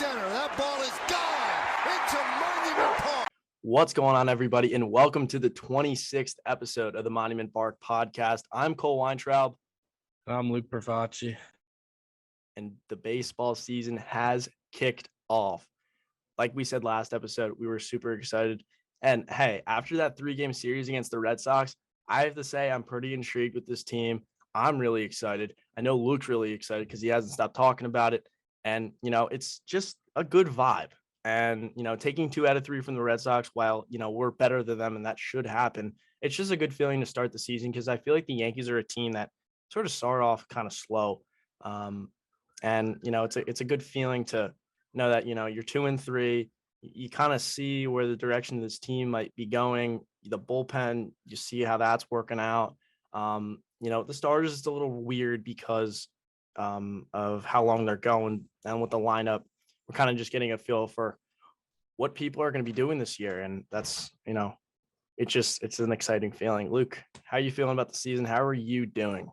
center. That ball is gone into Monument Park. What's going on, everybody, and welcome to the 26th episode of the Monument Park podcast. I'm Cole Weintraub. I'm Luke Perfacci. And the baseball season has kicked off. Like we said last episode, we were super excited. And hey, after that 3-game series against the Red Sox, I have to say I'm pretty intrigued with this team. I'm really excited. I know Luke's really excited because he hasn't stopped talking about it. And, it's just a good vibe. And, taking 2 out of 3 from the Red Sox, while, we're better than them and that should happen, it's just a good feeling to start the season because I feel like the Yankees are a team that sort of start off kind of slow. And, it's a good feeling to know that, you're 2-3. You kind of see where the direction of this team might be going. The bullpen, you see how that's working out. The starters is a little weird because of how long they're going, and with the lineup, we're kind of just getting a feel for what people are going to be doing this year. And that's, it's an exciting feeling. Luke, how are you feeling about the season? How are you doing?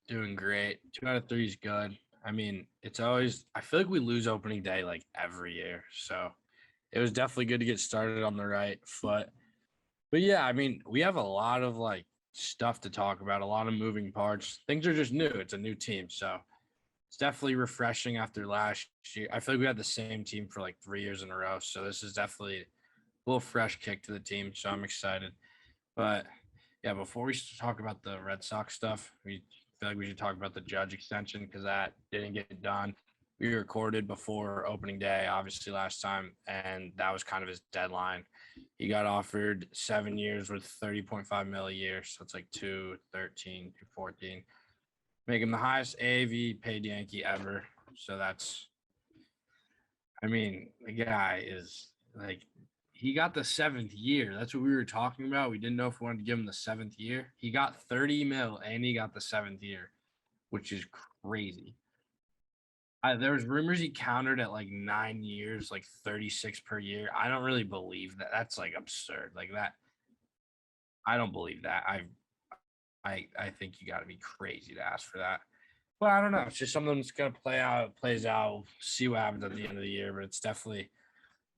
Doing great. 2 out of 3 is good. I mean, it's always – I feel like we lose opening day like every year. So it was definitely good to get started on the right foot. But, yeah, I mean, we have a lot of, stuff to talk about, a lot of moving parts. Things are just new. It's a new team. So it's definitely refreshing after last year. I feel like we had the same team for 3 years in a row. So this is definitely a little fresh kick to the team. So I'm excited. But, yeah, before we talk about the Red Sox stuff, I feel like we should talk about the Judge extension because that didn't get done. We recorded before opening day, obviously, last time, and that was kind of his deadline. He got offered 7 years with $30.5 million a year, so it's like $213, $214. Make him the highest AAV paid Yankee ever. So that's, the guy is he got the 7th year. That's what we were talking about. We didn't know if we wanted to give him the 7th year. He got $30 million and he got the 7th year, which is crazy. There was rumors he countered at 9 years, 36 per year. I don't really believe that. That's absurd. That. I don't believe that. I think you got to be crazy to ask for that. But I don't know. It's just something that's gonna play out. It plays out. We'll see what happens at the end of the year. But it's definitely.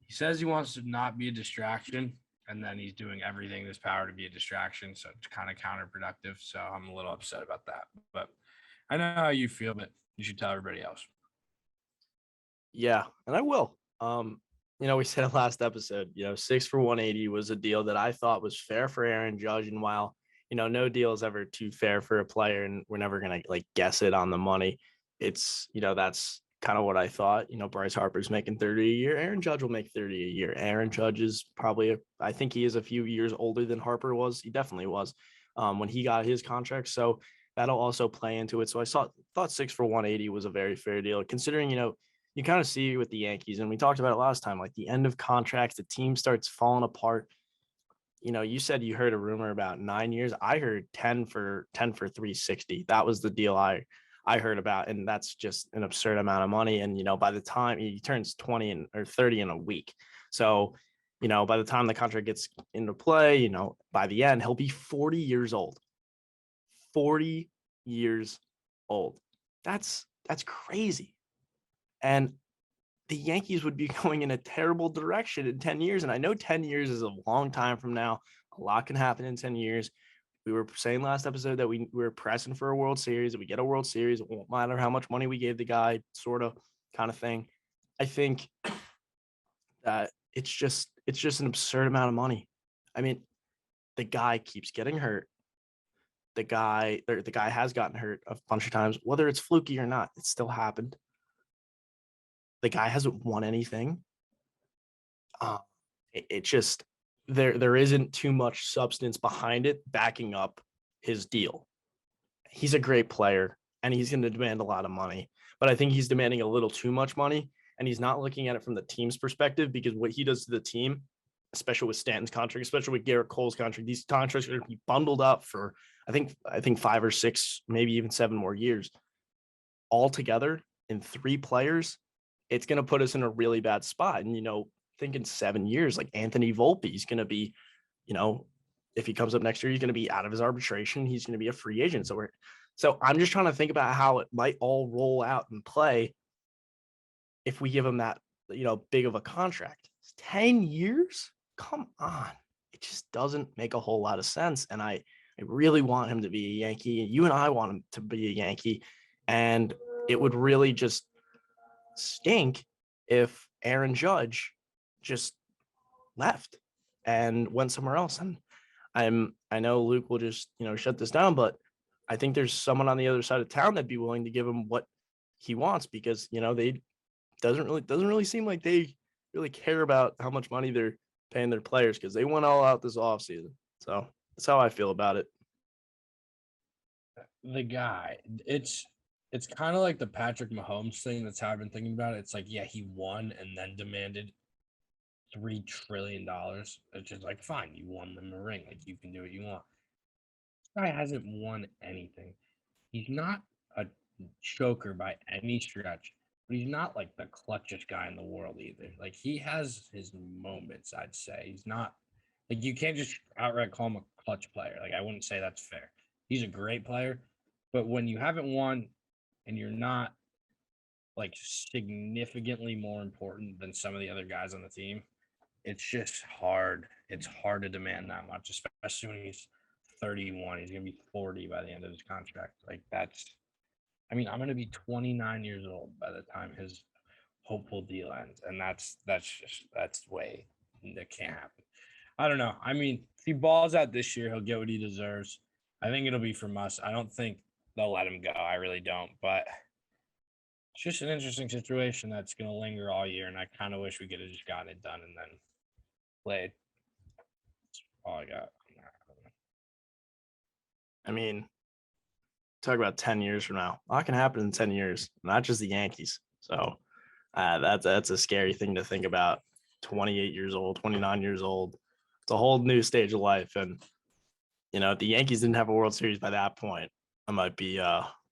He says he wants to not be a distraction, and then he's doing everything in his power to be a distraction. So it's kind of counterproductive. So I'm a little upset about that. But I know how you feel, but you should tell everybody else. Yeah, and I will. We said it last episode, 6 for 180 was a deal that I thought was fair for Aaron Judge. And while, no deal is ever too fair for a player and we're never going to guess it on the money, it's, that's kind of what I thought. Bryce Harper's making 30 a year. Aaron Judge will make 30 a year. Aaron Judge is probably, I think he is a few years older than Harper was. He definitely was when he got his contract. So that'll also play into it. So I thought 6 for 180 was a very fair deal, considering, you kind of see with the Yankees, and we talked about it last time, the end of contracts, the team starts falling apart. You said you heard a rumor about 9 years. I heard 10 for 360. That was the deal I heard about, and that's just an absurd amount of money. And by the time he turns 20 or 30 in a week, so by the time the contract gets into play, by the end he'll be 40 years old. 40 years old. That's crazy. And the Yankees would be going in a terrible direction in 10 years. And I know 10 years is a long time from now. A lot can happen in 10 years. We were saying last episode that we were pressing for a World Series. If we get a World Series, it won't matter how much money we gave the guy, sort of kind of thing. I think that it's just an absurd amount of money. The guy keeps getting hurt. The guy has gotten hurt a bunch of times, whether it's fluky or not. It still happened. The guy hasn't won anything. It just there isn't too much substance behind it backing up his deal. He's a great player and he's going to demand a lot of money, but I think he's demanding a little too much money, and he's not looking at it from the team's perspective, because what he does to the team, especially with Stanton's contract, especially with Garrett Cole's contract, these contracts are going to be bundled up for I think 5 or 6, maybe even 7 more years all together in 3 players. It's going to put us in a really bad spot. And, think in 7 years, Anthony Volpe is going to be, if he comes up next year, he's going to be out of his arbitration. He's going to be a free agent. So I'm just trying to think about how it might all roll out and play if we give him that, big of a contract. 10 years? Come on. It just doesn't make a whole lot of sense. And I really want him to be a Yankee. You and I want him to be a Yankee. And it would really just stink if Aaron Judge just left and went somewhere else. And I know Luke will just, shut this down, but I think there's someone on the other side of town that'd be willing to give him what he wants because, they doesn't really seem like they really care about how much money they're paying their players because they went all out this offseason. So that's how I feel about it. The guy, it's kind of like the Patrick Mahomes thing. That's how I've been thinking about it. It's like, yeah, he won and then demanded $3 trillion. It's just like, fine, you won them a ring. Like, you can do what you want. This guy hasn't won anything. He's not a choker by any stretch, but he's not like the clutchest guy in the world either. Like, he has his moments, I'd say. He's not like, you can't just outright call him a clutch player. Like, I wouldn't say that's fair. He's a great player, but when you haven't won and you're not like significantly more important than some of the other guys on the team, it's just hard. It's hard to demand that much, especially when he's 31. He's going to be 40 by the end of his contract. Like, I'm going to be 29 years old by the time his hopeful deal ends. And that's way that can't happen. I don't know. I mean, if he balls out this year, he'll get what he deserves. I think it'll be from us. I don't think they'll let him go. I really don't. But it's just an interesting situation that's going to linger all year. And I kind of wish we could have just gotten it done and then played. That's all I got. I mean, talk about 10 years from now. A lot can happen in 10 years, not just the Yankees. So that's a scary thing to think about. 28 years old, 29 years old. It's a whole new stage of life. And, if the Yankees didn't have a World Series by that point, I might be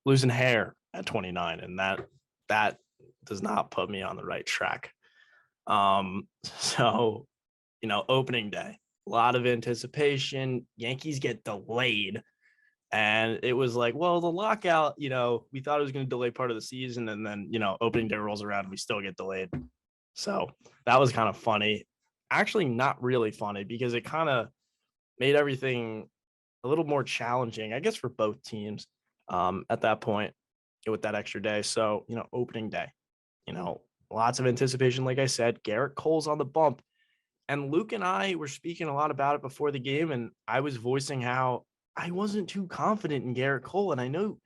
losing hair at 29. And that does not put me on the right track. So, opening day, a lot of anticipation. Yankees get delayed. And it was like, well, the lockout, we thought it was going to delay part of the season. And then, opening day rolls around and we still get delayed. So that was kind of funny. Actually, not really funny because it kind of made everything a little more challenging, I guess, for both teams at that point with that extra day. So, opening day, lots of anticipation. Like I said, Garrett Cole's on the bump. And Luke and I were speaking a lot about it before the game. And I was voicing how I wasn't too confident in Garrett Cole. And I know,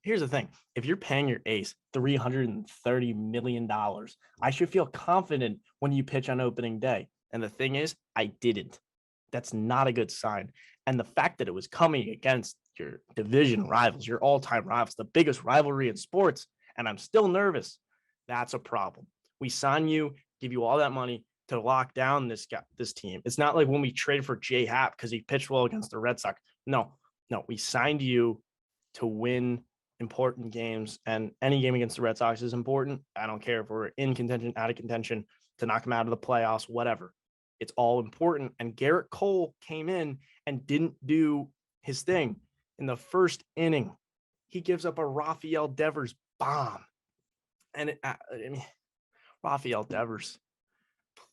here's the thing. If you're paying your ace $330 million, I should feel confident when you pitch on opening day. And the thing is, I didn't. That's not a good sign. And the fact that it was coming against your division rivals, your all-time rivals, the biggest rivalry in sports, and I'm still nervous, that's a problem. We sign you, give you all that money to lock down this team. It's not like when we traded for J Happ because he pitched well against the Red Sox. No, we signed you to win important games, and any game against the Red Sox is important. I don't care if we're in contention, out of contention, to knock them out of the playoffs, whatever. It's all important. And Garrett Cole came in and didn't do his thing. In the first inning, he gives up a Rafael Devers bomb. And Rafael Devers,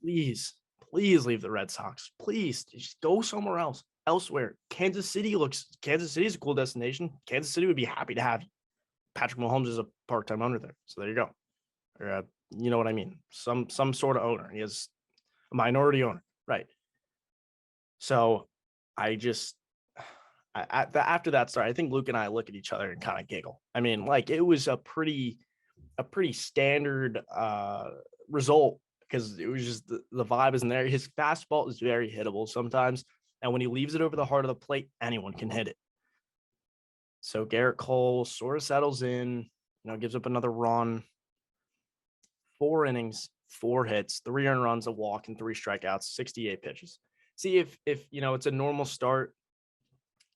please leave the Red Sox. Please just go somewhere else, elsewhere. Kansas City is a cool destination. Kansas City would be happy to have you. Patrick Mahomes is a part-time owner there. So there you go. Or, you know what I mean? Some sort of owner. He is a minority owner. Right. So after that start, I think Luke and I look at each other and kind of giggle. I mean, like, it was a pretty standard result because it was just the vibe isn't there. His fastball is very hittable sometimes. And when he leaves it over the heart of the plate, anyone can hit it. So Garrett Cole sort of settles in, gives up another run. 4 innings, 4 hits, 3 earned runs, a walk, and 3 strikeouts, 68 pitches. See, if it's a normal start,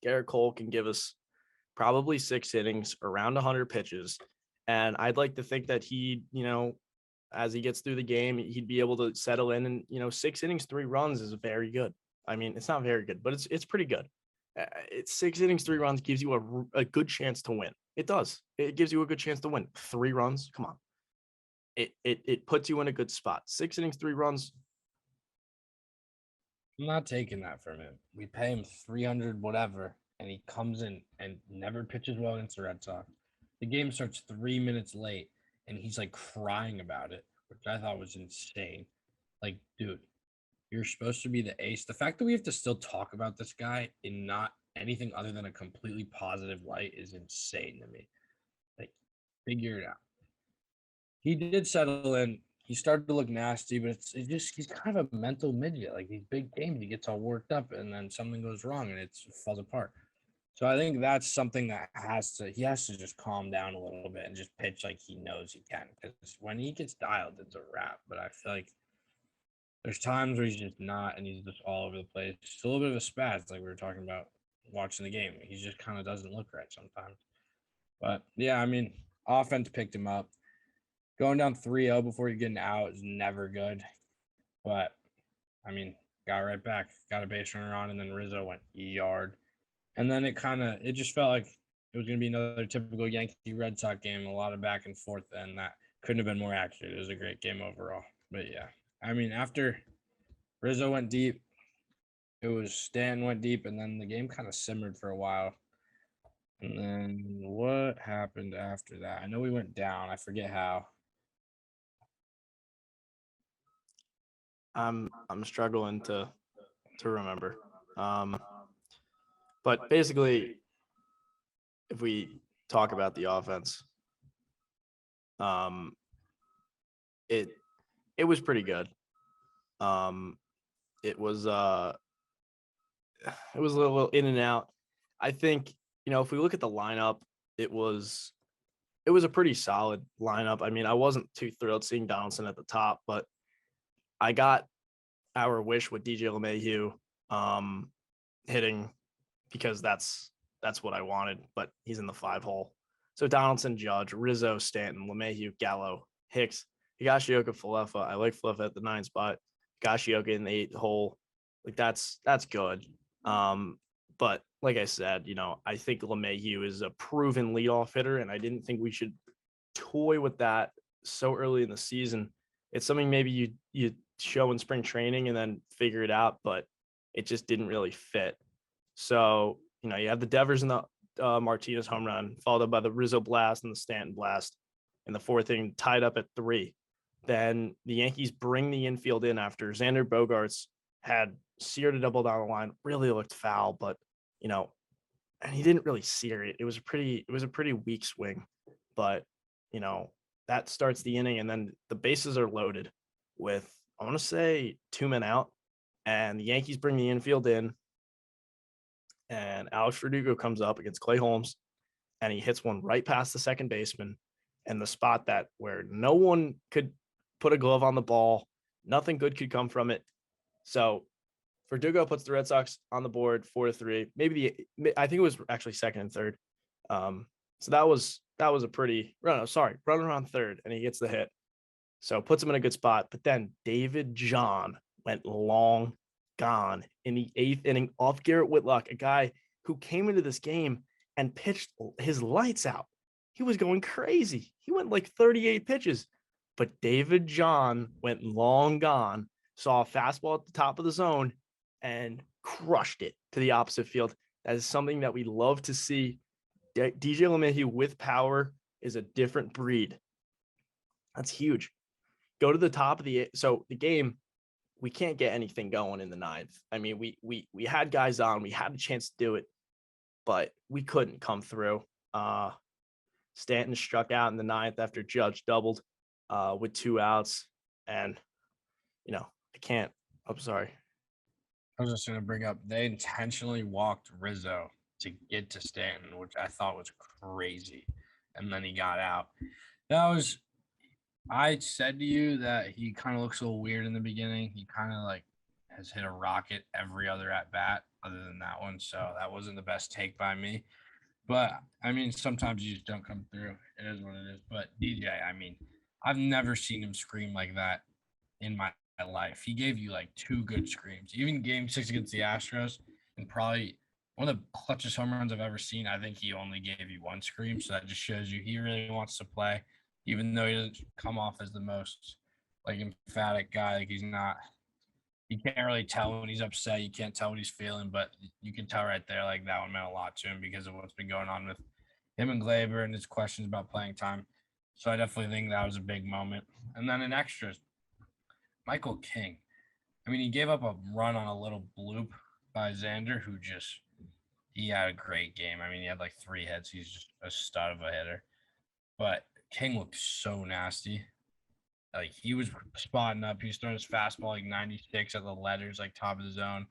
Garrett Cole can give us probably 6 innings, around 100 pitches. And I'd like to think that he, as he gets through the game, he'd be able to settle in. And, 6 innings, 3 runs is very good. I mean, it's not very good, but it's pretty good. It's 6 innings, 3 runs gives you a good chance to win. It does. It gives you a good chance to win. 3 runs. Come on. it puts you in a good spot. 6 innings, 3 runs. I'm not taking that from him. We pay him 300 whatever, and he comes in and never pitches well against the Red Sox. The game starts 3 minutes late, and he's like crying about it, which I thought was insane. Like, dude, you're supposed to be the ace. The fact that we have to still talk about this guy in not anything other than a completely positive light is insane to me. Like, figure it out. He did settle in. He started to look nasty, but it's just he's kind of a mental midget. Like these big games, he gets all worked up, and then something goes wrong, and it falls apart. So I think that's something that he has to just calm down a little bit and just pitch like he knows he can. Because when he gets dialed, it's a wrap. But I feel like there's times where he's just not, and he's just all over the place. Just a little bit of a spaz, like we were talking about watching the game. He just kind of doesn't look right sometimes. But yeah, I mean, offense picked him up. Going down 3-0 before you're getting out is never good. But, I mean, got right back. Got a base runner on, and then Rizzo went yard. And then it just felt like it was going to be another typical Yankee Red Sox game, a lot of back and forth, and that couldn't have been more accurate. It was a great game overall. But, yeah, I mean, after Rizzo went deep, it was Stanton went deep, and then the game kind of simmered for a while. And then what happened after that? I know we went down. I forget how. I'm struggling to remember. But basically, if we talk about the offense, it was pretty good. It was a little in and out. I think, if we look at the lineup, it was a pretty solid lineup. I mean, I wasn't too thrilled seeing Donaldson at the top, but I got our wish with DJ LeMahieu hitting because that's what I wanted, but he's in the 5 hole. So Donaldson, Judge, Rizzo, Stanton, LeMahieu, Gallo, Hicks, Higashioka, Falefa. I like Falefa at the 9 spot. Higashioka in the 8 hole. Like that's good. But like I said, I think LeMahieu is a proven leadoff hitter, and I didn't think we should toy with that so early in the season. It's something maybe you show in spring training and then figure it out, but it just didn't really fit. So, you have the Devers and the Martinez home run, followed up by the Rizzo blast and the Stanton blast in the 4th inning, tied up at 3. Then the Yankees bring the infield in after Xander Bogaerts had seared a double down the line, really looked foul, but, and he didn't really sear it. It was a pretty weak swing, but, that starts the inning, and then the bases are loaded with, I want to say, 2 men out, and the Yankees bring the infield in, and Alex Verdugo comes up against Clay Holmes, and he hits one right past the second baseman, and the spot where no one could put a glove on the ball, nothing good could come from it. So Verdugo puts the Red Sox on the board 4-3. I think it was actually 2nd and 3rd. So that was a pretty runner on 3rd, and he gets the hit. So puts him in a good spot. But then David John went long gone in the 8th inning off Garrett Whitlock, a guy who came into this game and pitched his lights out. He was going crazy. He went like 38 pitches. But David John went long gone, saw a fastball at the top of the zone, and crushed it to the opposite field. That is something that we love to see. DJ LeMahieu with power is a different breed. That's huge. Go to the top of the game. We can't get anything going in the 9th. I mean, we had guys on. We had a chance to do it, but we couldn't come through. Stanton struck out in the 9th after Judge doubled with 2 outs, and I'm sorry. I was just going to bring up, they intentionally walked Rizzo to get to Stanton, which I thought was crazy. And then he got out. I said to you that he kind of looks a little weird in the beginning. He kind of has hit a rocket every other at bat other than that one. So that wasn't the best take by me. But I mean, sometimes you just don't come through. It is what it is. But DJ, I mean, I've never seen him scream like that in my life. He gave you 2 good screams. Even game 6 against the Astros, and probably one of the clutchest home runs I've ever seen. I think he only gave you 1 scream. So that just shows you he really wants to play. even though he doesn't come off as the most like emphatic guy. Like he's not. You can't really tell when he's upset. You can't tell what he's feeling, but you can tell right there. Like that one meant a lot to him because of what's been going on with him and Glaber and his questions about playing time. So I definitely think that was a big moment. And then in extras, Michael King. I mean, he gave up a run on a little bloop by Xander, who just he had a great game. I mean, he had like 3 hits. He's just a stud of a hitter. But King looked so nasty. Like he was spotting up. He was throwing his fastball like 96 at the letters, like top of the zone,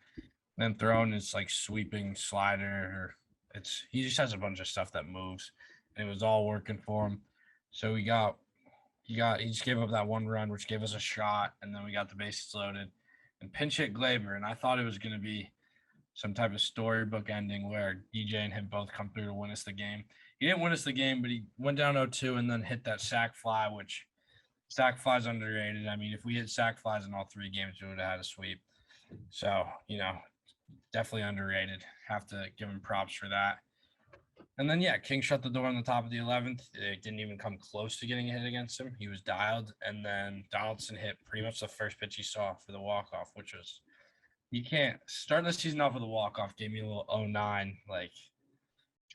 then throwing his like sweeping slider. Or he just has a bunch of stuff that moves, and it was all working for him. So he just gave up that 1 run, which gave us a shot, and then we got the bases loaded and pinch hit Glaber. And I thought it was going to be some type of storybook ending where DJ and him both come through to win us the game. He didn't win us the game, but he went down 0-2 and then hit that sac fly, which sac flies underrated. I mean, if we hit sac flies in all 3 games, we would have had a sweep. So, definitely underrated. Have to give him props for that. And then, King shut the door on the top of the 11th. It didn't even come close to getting a hit against him. He was dialed, and then Donaldson hit pretty much the first pitch he saw for the walk-off, which was you can't starting the season off with a walk-off gave me a little 09, like,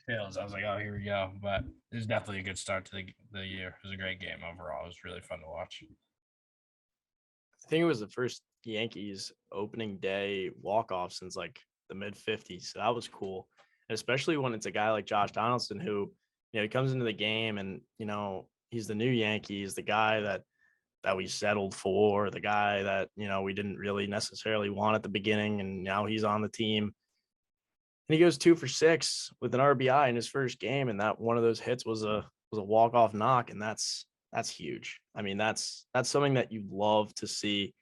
chills. I was like, oh, here we go. But it was definitely a good start to the year. It was a great game overall. It was really fun to watch. I think it was the first Yankees opening day walk-off since like the mid-50s. So that was cool. And especially when it's a guy like Josh Donaldson who, he comes into the game and, he's the new Yankees, the guy that we settled for, the guy that, we didn't really necessarily want at the beginning. And now he's on the team. And he goes 2 for 6 with an RBI in his first game. And that one of those hits was a walk-off knock. And that's huge. I mean, that's something that you love to see,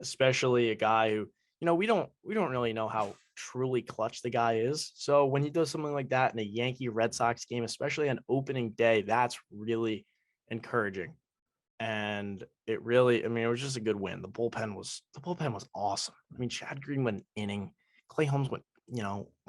especially a guy who, we don't really know how truly clutch the guy is. So when he does something like that in a Yankee Red Sox game, especially on opening day, that's really encouraging. And it really, it was just a good win. The bullpen was awesome. I mean, Chad Green went an inning. Clay Holmes went,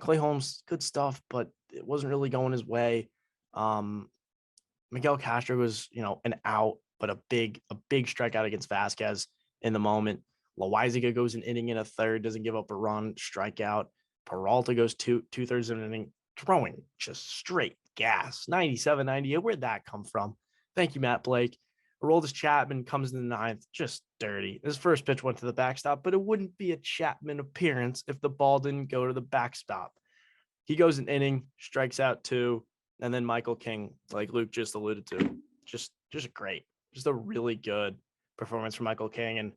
Clay Holmes, good stuff, but it wasn't really going his way. Miguel Castro was, an out, but a big strikeout against Vasquez in the moment. Loaiziga goes an inning in a third, doesn't give up a run, strikeout. Peralta goes two-thirds of an inning, throwing just straight gas, 97, 98. Where'd that come from? Thank you, Matt Blake. Aroldis Chapman comes in the 9th, just dirty. His first pitch went to the backstop, but it wouldn't be a Chapman appearance if the ball didn't go to the backstop. He goes an inning, strikes out 2, and then Michael King, like Luke just alluded to, just great. Just a really good performance from Michael King. And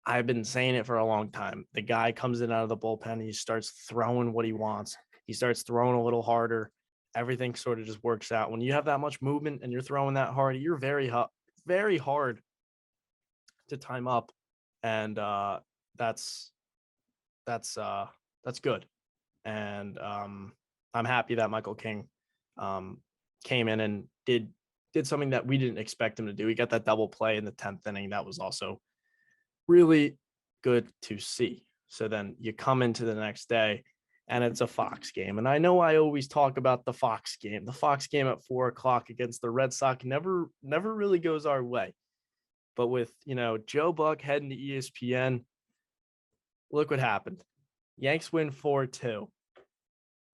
I've been saying it for a long time. The guy comes in out of the bullpen, he starts throwing what he wants. He starts throwing a little harder. Everything sort of just works out. When you have that much movement and you're throwing that hard, you're very hard to time up. And that's good. And I'm happy that Michael King came in and did something that we didn't expect him to do. He got that double play in the 10th inning. That was also really good to see. So then you come into the next day and it's a Fox game. And I know I always talk about the Fox game. The Fox game at 4:00 against the Red Sox never really goes our way. But with, Joe Buck heading to ESPN, look what happened. Yanks win 4-2.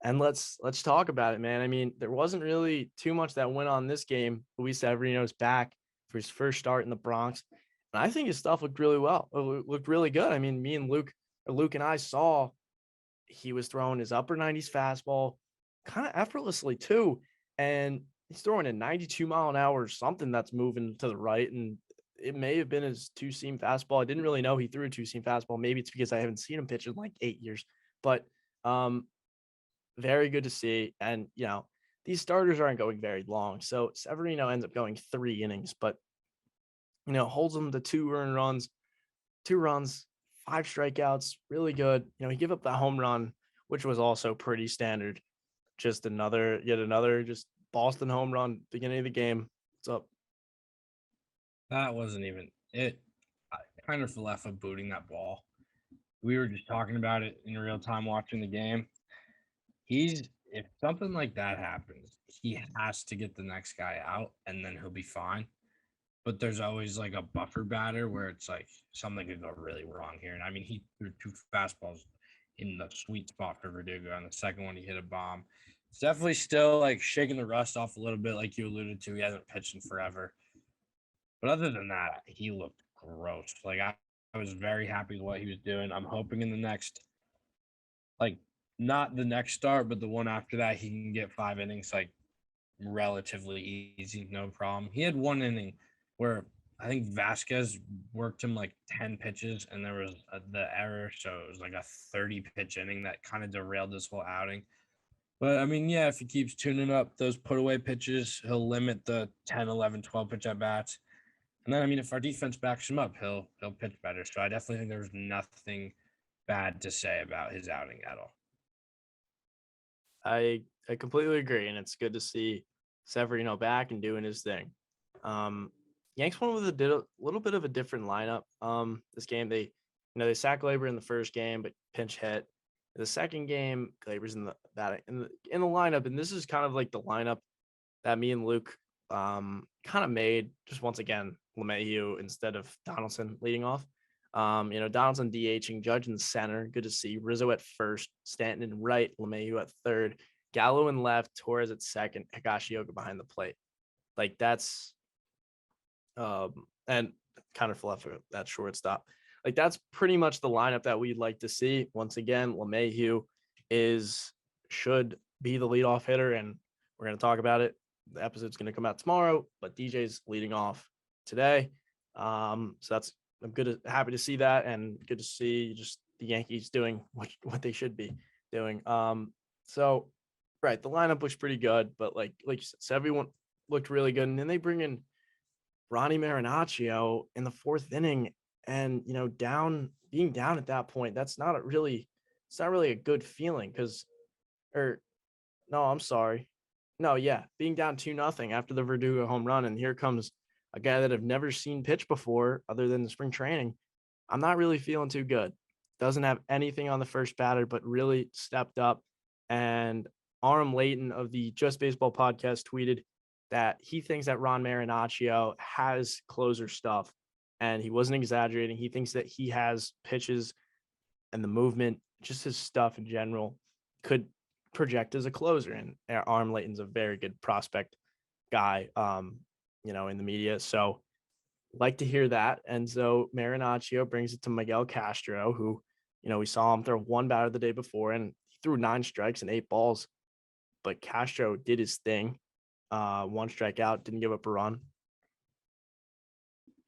And let's talk about it, man. I mean, there wasn't really too much that went on this game. Luis Severino's back for his first start in the Bronx. And I think his stuff looked really well. It looked really good. I mean, me and Luke and I saw he was throwing his upper 90s fastball kind of effortlessly too. And he's throwing a 92 mile an hour, something that's moving to the right. And it may have been his 2-seam fastball. I didn't really know he threw a 2-seam fastball. Maybe it's because I haven't seen him pitch in like 8 years, but very good to see. And, these starters aren't going very long. So Severino ends up going 3 innings, but, holds them to 2 earned runs, 2 runs, 5 strikeouts, really good. He gave up that home run, which was also pretty standard. Just yet another just Boston home run, beginning of the game. What's up? That wasn't even it. Kiner-Falefa booting that ball. We were just talking about it in real time watching the game. If something like that happens, he has to get the next guy out and then he'll be fine. but there's always like a buffer batter where it's like something could go really wrong here. And I mean, he threw 2 fastballs in the sweet spot for Verdugo. On the second one, he hit a bomb. It's definitely still like shaking the rust off a little bit, like you alluded to. He hasn't pitched in forever. But other than that, he looked gross. Like I was very happy with what he was doing. I'm hoping in the next, like not the next start, but the one after that, he can get 5 innings, like relatively easy, no problem. He had 1 inning where I think Vasquez worked him like 10 pitches and there was the error. So it was like a 30 pitch inning that kind of derailed this whole outing. But I mean, yeah, if he keeps tuning up those put away pitches, he'll limit the 10, 11, 12 pitch at bats. And then, I mean, if our defense backs him up, he'll pitch better. So I definitely think there's nothing bad to say about his outing at all. I completely agree, and it's good to see Severino back and doing his thing. Yanks went with a little bit of a different lineup. This game they sacked Glaber in the first game, but pinch hit. The second game, Glaber's in the lineup, and this is kind of like the lineup that me and Luke kind of made. Just once again, LeMahieu instead of Donaldson leading off. Donaldson DHing, Judge in center. Good to see. Rizzo at first, Stanton in right, LeMahieu at third, Gallo in left, Torres at second, Higashioka behind the plate. Like that's and Kiner-Falefa that shortstop. Like that's pretty much the lineup that we'd like to see. Once again, LeMahieu should be the leadoff hitter, and we're going to talk about it. The episode's going to come out tomorrow, but DJ's leading off today. So that's happy to see that, and good to see just the Yankees doing what they should be doing. So right, the lineup looks pretty good, but like you said, everyone looked really good, and then they bring in Ronnie Marinaccio in the fourth inning, and being down at that point, it's not really a good feeling being down 2-0 after the Verdugo home run, and here comes a guy that I've never seen pitch before other than the spring training. I'm not really feeling too good. Doesn't have anything on the first batter, but really stepped up. And Aram Layton of the Just Baseball podcast tweeted that he thinks that Ron Marinaccio has closer stuff, and he wasn't exaggerating. He thinks that he has pitches and the movement, just his stuff in general, could project as a closer. And Aram Layton's a very good prospect guy, in the media. So like to hear that. And so Marinaccio brings it to Miguel Castro, who, we saw him throw one batter the day before, and he threw 9 strikes and 8 balls. But Castro did his thing. 1 strikeout, didn't give up a run.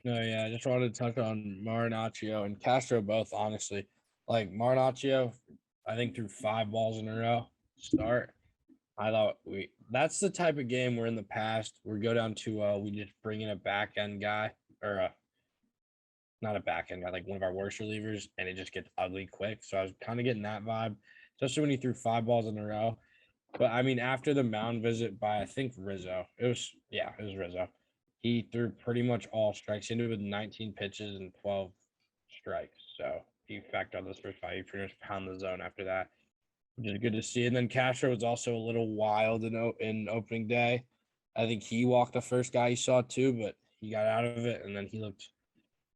No, yeah, I just wanted to touch on Marinaccio and Castro both, honestly. Like Marinaccio, I think threw 5 balls in a row to start. I thought that's the type of game where in the past we go down to we just bring in a back end guy or not a back end guy, like one of our worst relievers, and it just gets ugly quick. So I was kind of getting that vibe, especially when he threw 5 balls in a row. But I mean, after the mound visit by I think Rizzo, it was Rizzo. He threw pretty much all strikes. He ended with 19 pitches and 12 strikes. So he factored on those first 5. He pretty much pounded the zone after that, which is good to see. And then Castro was also a little wild in opening day. I think he walked the first guy he saw too, but he got out of it, and then he looked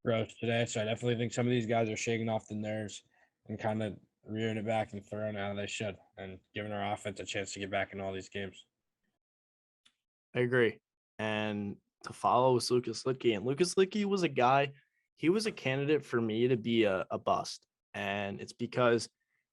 gross today. So I definitely think some of these guys are shaking off the nerves and kind of rearing it back and throwing out how they should, and giving our offense a chance to get back in all these games. I agree. And to follow was Lucas Litke. And Lucas Litke was a guy, he was a candidate for me to be a bust. And it's because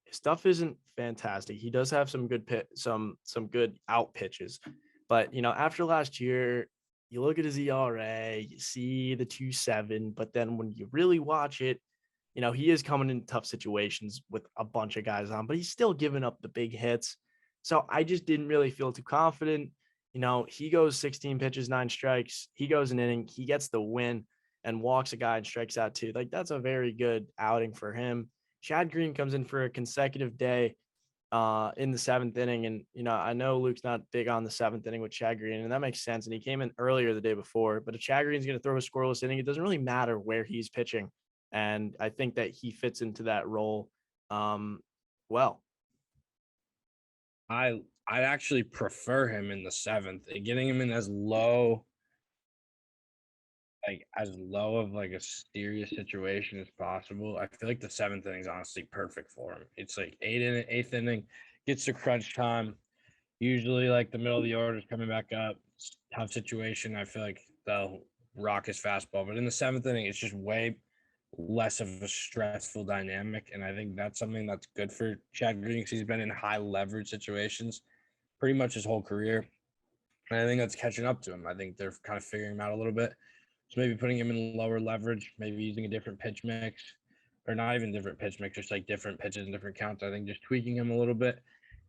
his stuff isn't fantastic. He does have some good some good out pitches. But after last year, you look at his ERA, you see the 2.7, but then when you really watch it, he is coming in tough situations with a bunch of guys on, but he's still giving up the big hits. So I just didn't really feel too confident. He goes 16 pitches, 9 strikes. He goes an inning. He gets the win and walks a guy and strikes out 2. Like, that's a very good outing for him. Chad Green comes in for a consecutive day in the 7th inning. And, I know Luke's not big on the 7th inning with Chad Green, and that makes sense. And he came in earlier the day before. But if Chad Green's going to throw a scoreless inning, it doesn't really matter where he's pitching. And I think that he fits into that role well. I actually prefer him in the 7th. Getting him in as low like as low of like a serious situation as possible. I feel like the seventh inning is honestly perfect for him. It's like eighth inning, gets to crunch time. Usually, like the middle of the order is coming back up. It's a tough situation. I feel like they'll rock his fastball, but in the seventh inning, it's just way less of a stressful dynamic, and I think that's something that's good for Chad Green because he's been in high leverage situations pretty much his whole career. And I think that's catching up to him. I think they're kind of figuring him out a little bit. So maybe putting him in lower leverage, maybe using a different pitch mix, or not even different pitch mix, just like different pitches and different counts. I think just tweaking him a little bit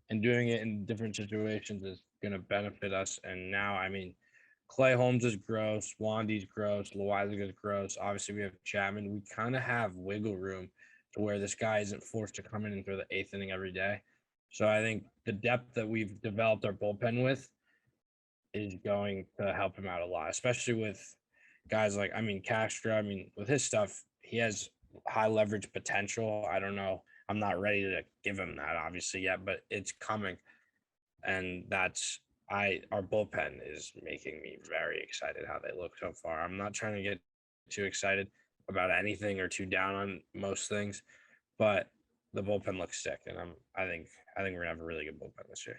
and doing it in different situations is going to benefit us. And now, I mean, Clay Holmes is gross, Wandy's gross, Loizaga is gross. Obviously, we have Chapman. We kind of have wiggle room to where this guy isn't forced to come in and throw the eighth inning every day. So I think the depth that we've developed our bullpen with is going to help him out a lot, especially with guys like, I mean, Castro. I mean, with his stuff, he has high leverage potential. I don't know. I'm not ready to give him that obviously yet, but it's coming. And that's our bullpen is making me very excited how they look so far. I'm not trying to get too excited about anything or too down on most things, but the bullpen looks sick, and I think we're gonna have a really good bullpen this year.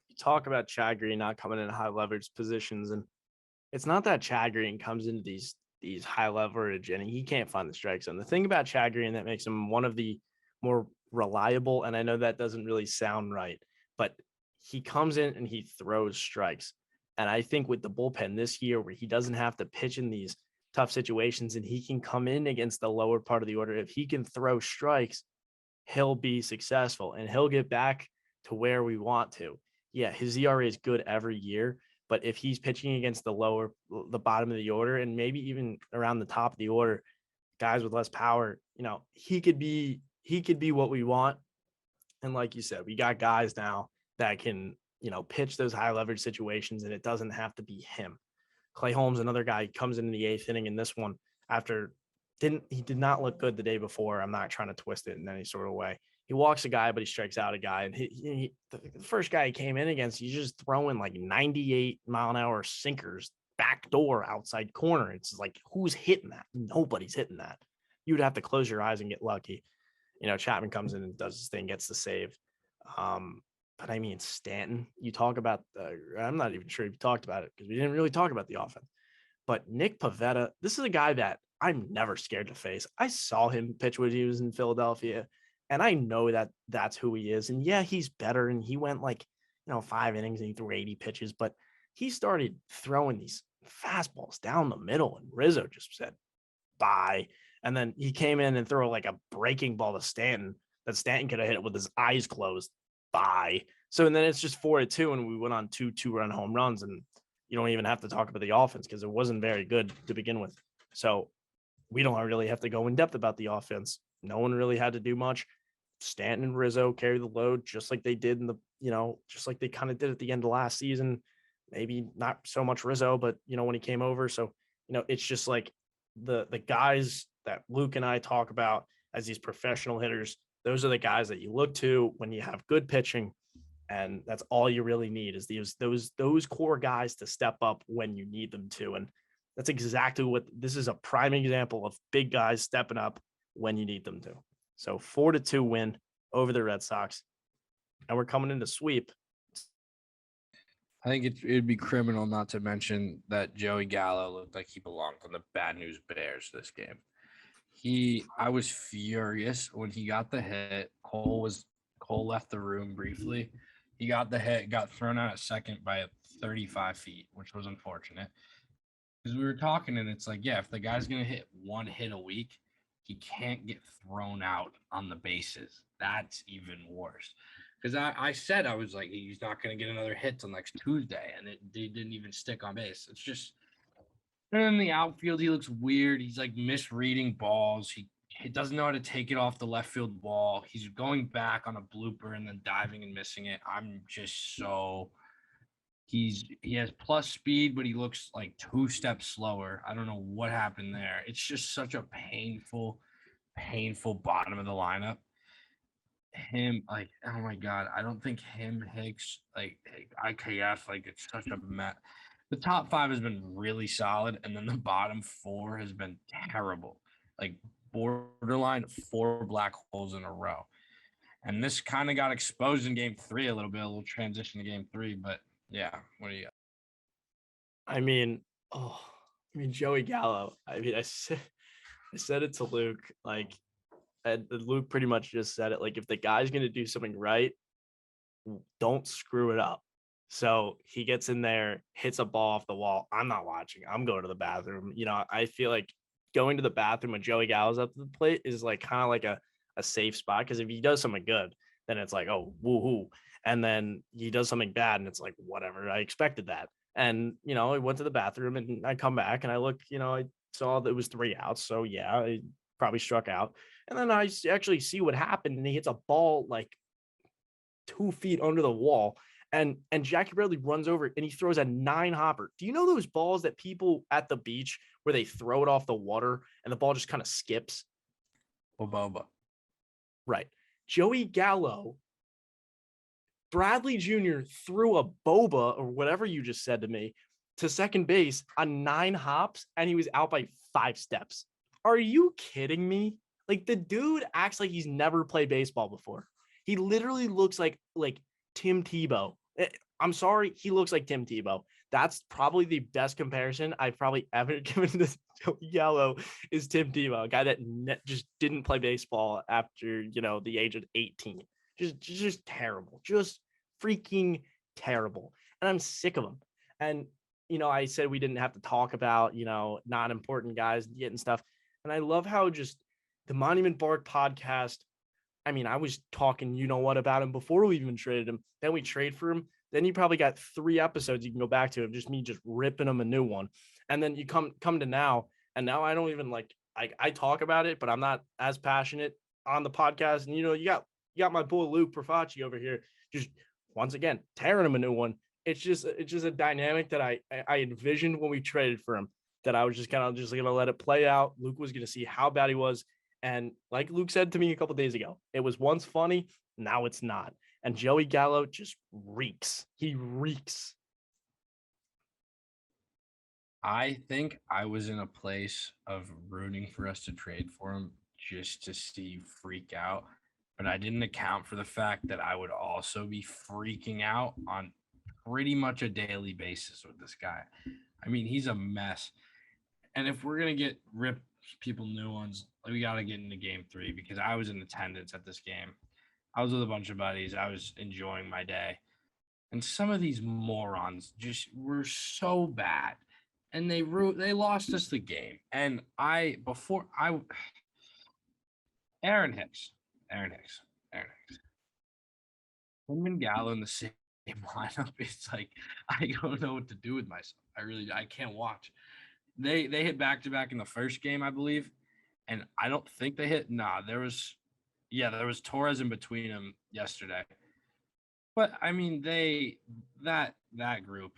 You talk about Chad Green not coming in high leverage positions, and it's not that Chad Green comes into these high leverage and he can't find the strike zone. The thing about Chad Green that makes him one of the more reliable, and I know that doesn't really sound right, but he comes in and he throws strikes. And I think with the bullpen this year, where he doesn't have to pitch in these tough situations and he can come in against the lower part of the order, if he can throw strikes, he'll be successful and he'll get back to where we want to. Yeah, his ERA is good every year, but if he's pitching against the bottom of the order, and maybe even around the top of the order, guys with less power, he could be what we want. And like you said, we got guys now that can, pitch those high leverage situations, and it doesn't have to be him. Clay Holmes, another guy, comes in the eighth inning in this one after he did not look good the day before. I'm not trying to twist it in any sort of way. He walks a guy, but he strikes out a guy. And the first guy he came in against, he's just throwing like 98-mile-an-hour sinkers back door outside corner. It's like, who's hitting that? Nobody's hitting that. You'd have to close your eyes and get lucky. Chapman comes in and does his thing, gets the save. But I mean, Stanton, you talk about, I'm not even sure if you talked about it because we didn't really talk about the offense. But Nick Pivetta, this is a guy that I'm never scared to face. I saw him pitch when he was in Philadelphia, and I know that that's who he is. And yeah, he's better. And he went 5 innings and he threw 80 pitches, but he started throwing these fastballs down the middle, and Rizzo just said, bye. And then he came in and threw like a breaking ball to Stanton that Stanton could have hit it with his eyes closed. Bye. So, and then it's just 4-2, and we went on 2-run home runs, and you don't even have to talk about the offense because it wasn't very good to begin with. So we don't really have to go in depth about the offense. No one really had to do much. Stanton and Rizzo carry the load just like they did just like they kind of did at the end of last season. Maybe not so much Rizzo, but when he came over. So, it's just like the guys that Luke and I talk about as these professional hitters. Those are the guys that you look to when you have good pitching. And that's all you really need is those core guys to step up when you need them to. And that's exactly what this is, a prime example of big guys stepping up when you need them to. So 4-2 win over the Red Sox. And we're coming into sweep. I think it'd be criminal not to mention that Joey Gallo looked like he belonged on the Bad News Bears this game. I was furious when he got the hit. Cole left the room briefly. He got the hit, got thrown out at second by 35 feet, which was unfortunate. Because we were talking, and it's like, yeah, if the guy's going to hit one hit a week, he can't get thrown out on the bases. That's even worse. Because I said, I was like, he's not going to get another hit till next Tuesday, and they didn't even stick on base. It's just, and in the outfield, he looks weird. He's like misreading balls. He doesn't know how to take it off the left field wall. He's going back on a blooper and then diving and missing it. I'm just so he has plus speed, but he looks like 2 steps slower. I don't know what happened there. It's just such a painful bottom of the lineup. Him, like, oh my God, I don't think him, Hicks, like IKF, like it's such a mess. the top 5 has been really solid, and then the bottom 4 has been terrible. Like borderline 4 black holes in a row. And this kind of got exposed in game 3 a little transition to game 3. But yeah, what do you got? I mean, Joey Gallo. I mean, I said it to Luke. Like, and Luke pretty much just said it. Like, if the guy's gonna do something right, don't screw it up. So he gets in there, hits a ball off the wall. I'm not watching. I'm going to the bathroom. I feel like going to the bathroom when Joey Gallo's up to the plate is like kind of like a safe spot, because if he does something good, then it's like, oh, woohoo. And then he does something bad and it's like, whatever. I expected that. And, I went to the bathroom and I come back and I look, I saw that it was 3 outs. So yeah, I probably struck out. And then I actually see what happened, and he hits a ball like 2 feet under the wall, and Jackie Bradley runs over and he throws a 9-hopper. Do you know those balls that people at the beach where they throw it off the water and the ball just kind of skips? Boba. Right. Joey Gallo, Bradley Jr. threw a boba, or whatever you just said to me, to second base on 9 hops, and he was out by 5 steps. Are you kidding me? Like, the dude acts like he's never played baseball before. He literally looks like Tim Tebow. I'm sorry, he looks like Tim Tebow. That's probably the best comparison I've probably ever given to Joey Gallo is Tim Tebow, a guy that just didn't play baseball after, the age of 18. Just terrible. Just freaking terrible. And I'm sick of him. And, I said we didn't have to talk about, not important guys getting stuff. And I love how just the Monument Bark podcast, I mean, I was talking, about him before we even traded him. Then we trade for him. Then you probably got 3 episodes you can go back to of just me just ripping him a new one. And then you come to now, and now I don't even I talk about it, but I'm not as passionate on the podcast. And you got my boy Luke Profaci over here, just once again tearing him a new one. It's just a dynamic that I envisioned when we traded for him, that I was just kind of just gonna let it play out. Luke was gonna see how bad he was. And like Luke said to me a couple days ago, it was once funny, now it's not. And Joey Gallo just reeks. He reeks. I think I was in a place of rooting for us to trade for him just to see you freak out. But I didn't account for the fact that I would also be freaking out on pretty much a daily basis with this guy. I mean, he's a mess. And if we're going to rip people new ones, we got to get into game 3, because I was in attendance at this game. I was with a bunch of buddies. I was enjoying my day. And some of these morons just were so bad. And they lost us the game. And Aaron Hicks. Him and Gallo in the same lineup, it's like, I don't know what to do with myself. I can't watch. They hit back-to-back in the first game, I believe. And I don't think they hit. Nah, there was Torres in between them yesterday. But I mean, that group,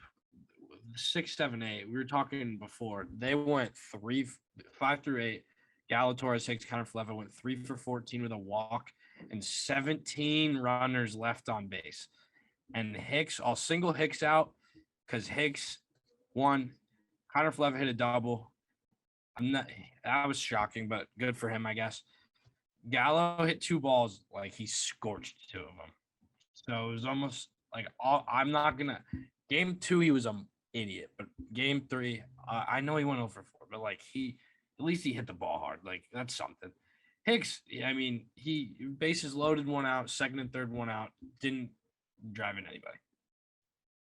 6, 7, 8. We were talking before. They went 5 through 8. Gallo, Torres, Hicks, Kiner-Falefa went 3 for 14 with a walk and 17 runners left on base. And I'll single Hicks out because Hicks won. Kiner-Falefa hit a double. That was shocking, but good for him, I guess. Gallo hit 2 balls, like he scorched 2 of them. So it was almost like I'm not gonna. Game 2, he was an idiot, but game 3, I know he went over 4, but like at least he hit the ball hard. Like that's something. Hicks, I mean, he bases loaded, 1 out, second and third 1 out, didn't drive in anybody.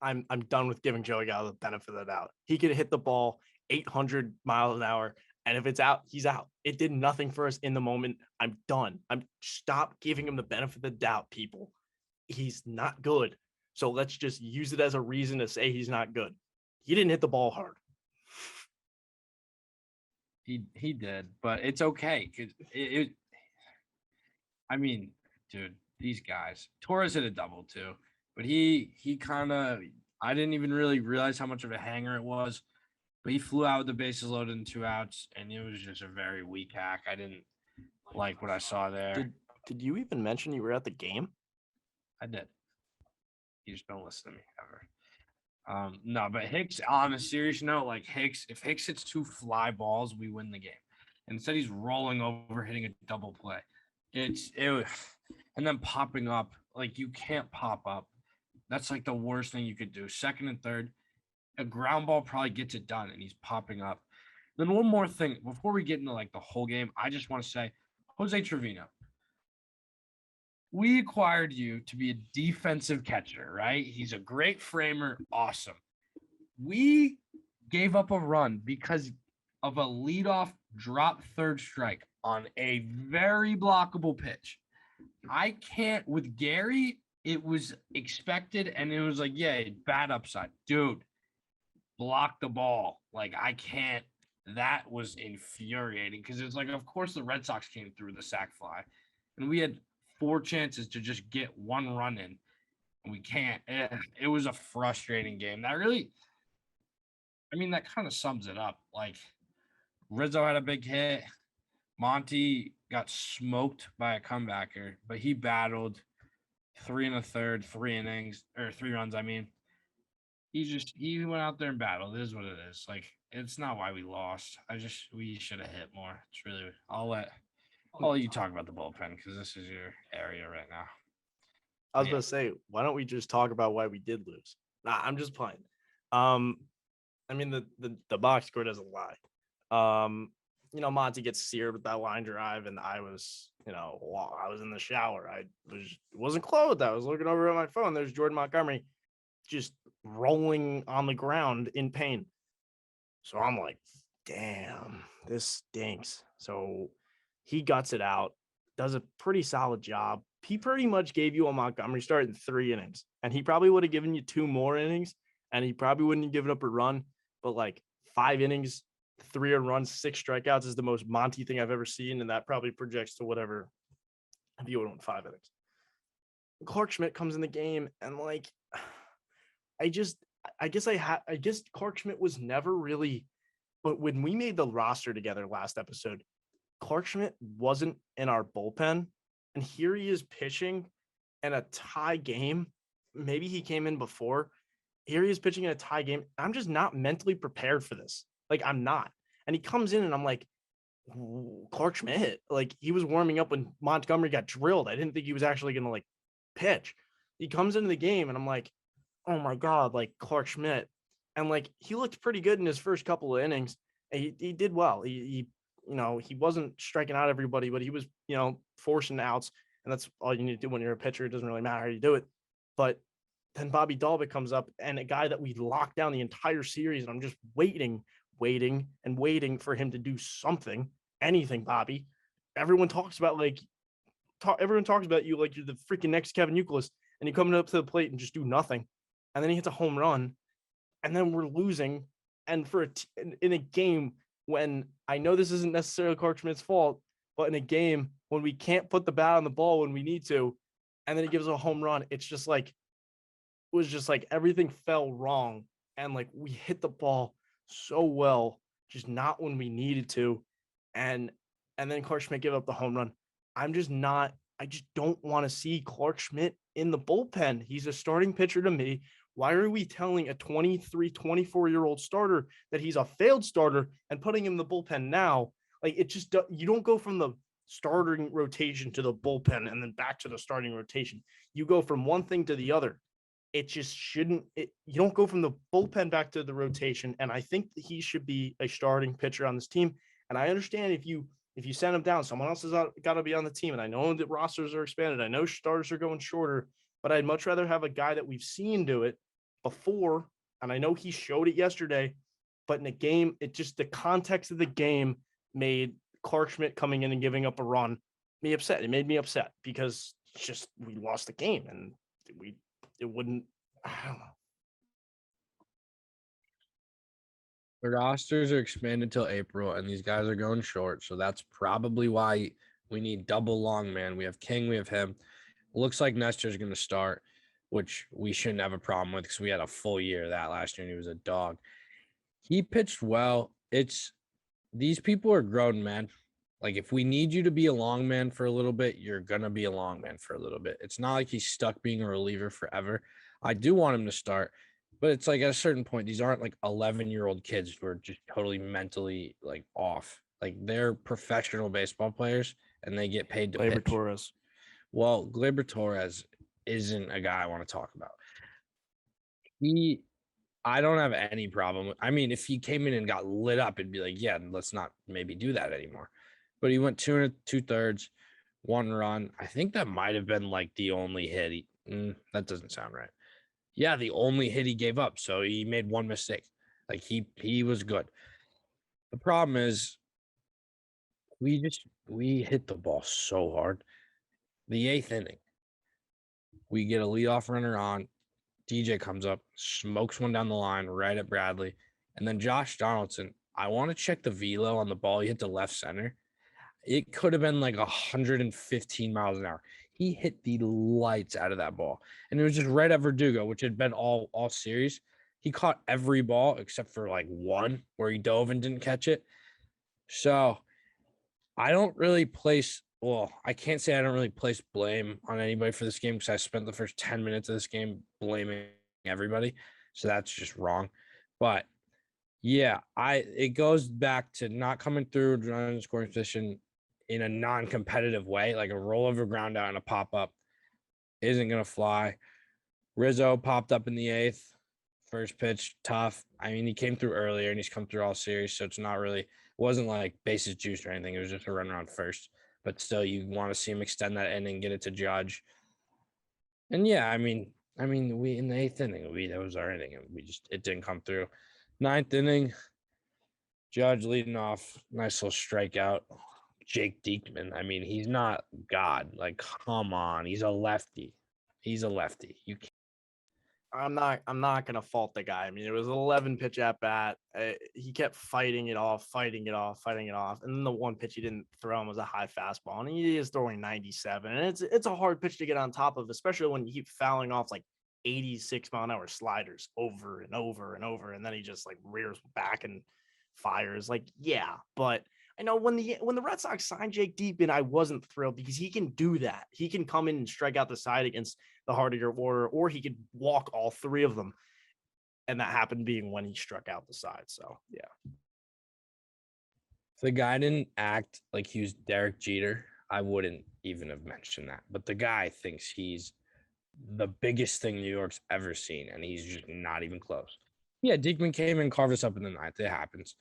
I'm done with giving Joey Gallo the benefit of the doubt. He could hit the ball 800 miles an hour, and if it's out, he's out. It did nothing for us in the moment. I'm done. Stop giving him the benefit of the doubt, people. He's not good. So let's just use it as a reason to say he's not good. He didn't hit the ball hard. He did, but it's okay because I mean, dude, these guys. Torres hit a double too, but he kind of. I didn't even really realize how much of a hanger it was, but he flew out with the bases loaded and 2 outs, and it was just a very weak hack. I didn't like what I saw there. Did you even mention you were at the game? I did. You just don't listen to me ever. No, but Hicks, on a serious note, like if Hicks hits 2 fly balls, we win the game. And instead, he's rolling over, hitting a double play. And then popping up, like you can't pop up. That's like the worst thing you could do. Second and third, a ground ball probably gets it done, and he's popping up. Then one more thing before we get into like the whole game, I just want to say, Jose Trevino, we acquired you to be a defensive catcher, right? He's a great framer, awesome. We gave up a run because of a leadoff drop third strike on a very blockable pitch. I can't with Gary. It was expected, and it was like, yeah, bad upside, dude. Block the ball. Like I can't. That was infuriating because it's like, of course, the Red Sox came through the sac fly, and we had 4 chances to just get 1 run in, and we can't. It was a frustrating game. That really, I mean, that kind of sums it up. Like Rizzo had a big hit. Monty got smoked by a comebacker, but he battled 3 1/3, 3 innings, or 3 runs. I mean, he went out there and battled. It is what it is. Like it's not why we lost. We should have hit more. It's really. I'll let you talk about the bullpen because this is your area right now. I was going to say, why don't we just talk about why we did lose? Nah, I'm just playing. I mean, the box score doesn't lie. Monty gets seared with that line drive, and I was in the shower. Wasn't clothed. I was looking over at my phone. There's Jordan Montgomery just rolling on the ground in pain. So I'm like, damn, this stinks. So he guts it out, does a pretty solid job. He pretty much gave you a Montgomery start in 3 innings, and he probably would have given you 2 more innings, and he probably wouldn't have given up a run. But like 5 innings, 3 earned runs, 6 strikeouts is the most Monty thing I've ever seen, and that probably projects to whatever if you would have won 5 innings. Clark Schmidt comes in the game, and like, I guess Clark Schmidt was never really, but when we made the roster together last episode, Clark Schmidt wasn't in our bullpen, and here he is pitching in a tie game. Maybe he came in before. Here he is pitching in a tie game. I'm just not mentally prepared for this. Like, I'm not. And he comes in, and I'm like, Clark Schmidt. Like, he was warming up when Montgomery got drilled. I didn't think he was actually going to, like, pitch. He comes into the game, and I'm like, oh, my God, like, Clark Schmidt. And, like, he looked pretty good in his first couple of innings. He did well. He wasn't striking out everybody, but he was, forcing outs. And that's all you need to do when you're a pitcher. It doesn't really matter how you do it. But then Bobby Dalbec comes up, and a guy that we locked down the entire series, and I'm just waiting for him to do something, anything, Bobby. Everyone talks about you like you're the freaking next Kevin Youkilis, and you're coming up to the plate and just do nothing. And then he hits a home run, and then we're losing. And in a game when I know this isn't necessarily Clark Schmidt's fault, but in a game when we can't put the bat on the ball when we need to, and then he gives a home run, it was just like everything fell wrong. And like we hit the ball so well, just not when we needed to. And then Clark Schmidt gave up the home run. I just don't want to see Clark Schmidt in the bullpen. He's a starting pitcher to me. Why are we telling a 23, 24-year-old starter that he's a failed starter and putting him in the bullpen now? Like, it just, you don't go from the starting rotation to the bullpen and then back to the starting rotation. You go from one thing to the other. It just shouldn't, you don't go from the bullpen back to the rotation. And I think that he should be a starting pitcher on this team. And I understand if you send him down, someone else has got to be on the team. And I know that rosters are expanded. I know starters are going shorter, but I'd much rather have a guy that we've seen do it before. And I know he showed it yesterday, but in a game, the context of the game made Clark Schmidt coming in and giving up a run me upset. It made me upset because we lost the game, and it wouldn't, I don't know. The rosters are expanded till April, and these guys are going short. So that's probably why we need double long man. We have King, we have him. Looks like Nestor's going to start, which we shouldn't have a problem with because we had a full year of that last year, and he was a dog. He pitched well. These people are grown men. Like, if we need you to be a long man for a little bit, you're going to be a long man for a little bit. It's not like he's stuck being a reliever forever. I do want him to start, But it's like at a certain point, these aren't like 11-year-old kids who are just totally mentally like off. Like they're professional baseball players and they get paid to Gleyber pitch. Torres. Well, Gleyber Torres isn't a guy I want to talk about. I don't have any problem. I mean, if he came in and got lit up, it'd be like, yeah, let's not maybe do that anymore. But he went 2 2/3, 1 run. I think that might have been like the only hit. That doesn't sound right. Yeah, the only hit he gave up. So he made one mistake. Like he was good. The problem is we hit the ball so hard. The 8th inning, we get a leadoff runner on. DJ comes up, smokes one down the line right at Bradley. And then Josh Donaldson, I want to check the velo on the ball. He hit the left center. It could have been like 115 miles an hour. He hit the lights out of that ball. And it was just right at Verdugo, which had been all series. He caught every ball except for like one where he dove and didn't catch it. So I don't really place, well, I can't say I don't really place blame on anybody for this game because I spent the first 10 minutes of this game blaming everybody. So that's just wrong. But yeah, it goes back to not coming through running scoring position in a non-competitive way, like a rollover ground out and a pop-up isn't going to fly. Rizzo popped up in the 8th. First pitch, tough. I mean, he came through earlier and he's come through all series, so it's not really, it wasn't like bases juiced or anything. It was just a runner on first. But still, you want to see him extend that inning, get it to Judge. And yeah, I mean, we in the 8th inning, that was our inning, and it didn't come through. 9th inning, Judge leading off, nice little strikeout. Jake Diekman. I mean, he's not God. Like, come on, he's a lefty. You can't. I'm not gonna fault the guy. I mean, it was an 11 pitch at bat. He kept fighting it off, and then the one pitch he didn't throw him was a high fastball, and he is throwing 97. And it's a hard pitch to get on top of, especially when you keep fouling off like 86-mile-an-hour sliders over and over and over, and then he just like rears back and fires. Like, yeah, but I know when the Red Sox signed Jake Diekman, I wasn't thrilled because he can do that. He can come in and strike out the side against the heart of your order, or he could walk all three of them. And that happened being when he struck out the side. So, yeah. If the guy didn't act like he was Derek Jeter, I wouldn't even have mentioned that. But the guy thinks he's the biggest thing New York's ever seen, and he's just not even close. Yeah, Diekman came and carved us up in the 9th. It happens.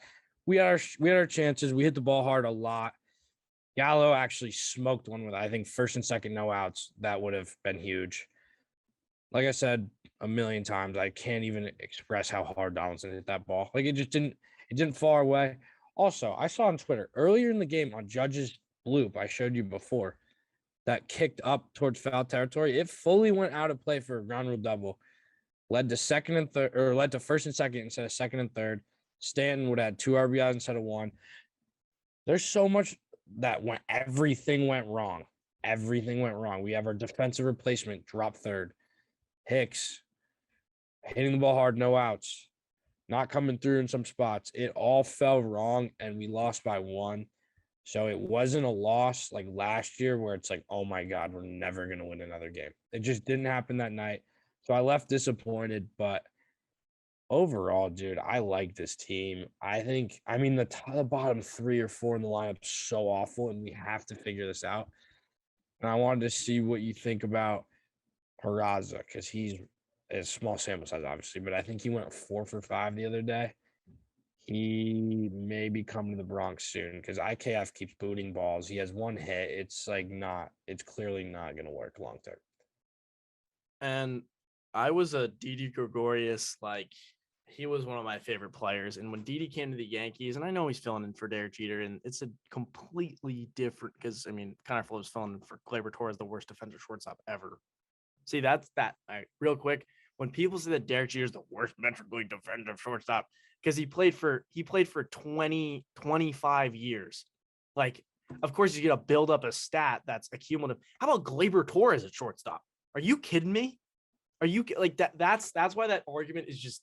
We had our chances. We hit the ball hard a lot. Gallo actually smoked one with, I think, first and second no outs. That would have been huge. Like I said a million times, I can't even express how hard Donaldson hit that ball. Like it didn't fall our way. Also, I saw on Twitter earlier in the game on Judge's bloop I showed you before that kicked up towards foul territory. It fully went out of play for a ground rule double. Led to first and second instead of second and third. Stanton would have had 2 RBIs instead of 1. There's so much that everything went wrong. Everything went wrong. We have our defensive replacement drop third. Hicks hitting the ball hard, no outs, not coming through in some spots. It all fell wrong, and we lost by 1. So it wasn't a loss like last year where it's like, oh my God, we're never going to win another game. It just didn't happen that night. So I left disappointed, but overall, dude, I like this team. The bottom 3 or 4 in the lineup is so awful, and we have to figure this out. And I wanted to see what you think about Peraza, because he's a small sample size, obviously, but I think he went 4 for 5 the other day. He may be coming to the Bronx soon because IKF keeps booting balls. He has 1 hit. It's clearly not going to work long term. And I was a Didi Gregorius, he was one of my favorite players. And when Didi came to the Yankees, and I know he's filling in for Derek Jeter, and it's a completely different because Kiner-Falefa was filling in for Gleyber Torres, the worst defensive shortstop ever. See, that's that. All right, real quick. When people say that Derek Jeter is the worst metrically defensive shortstop, because he played for 25 years. Like, of course, he's gonna build up a stat that's accumulative. How about Gleyber Torres at shortstop? Are you kidding me? Are you like that? That's why that argument is just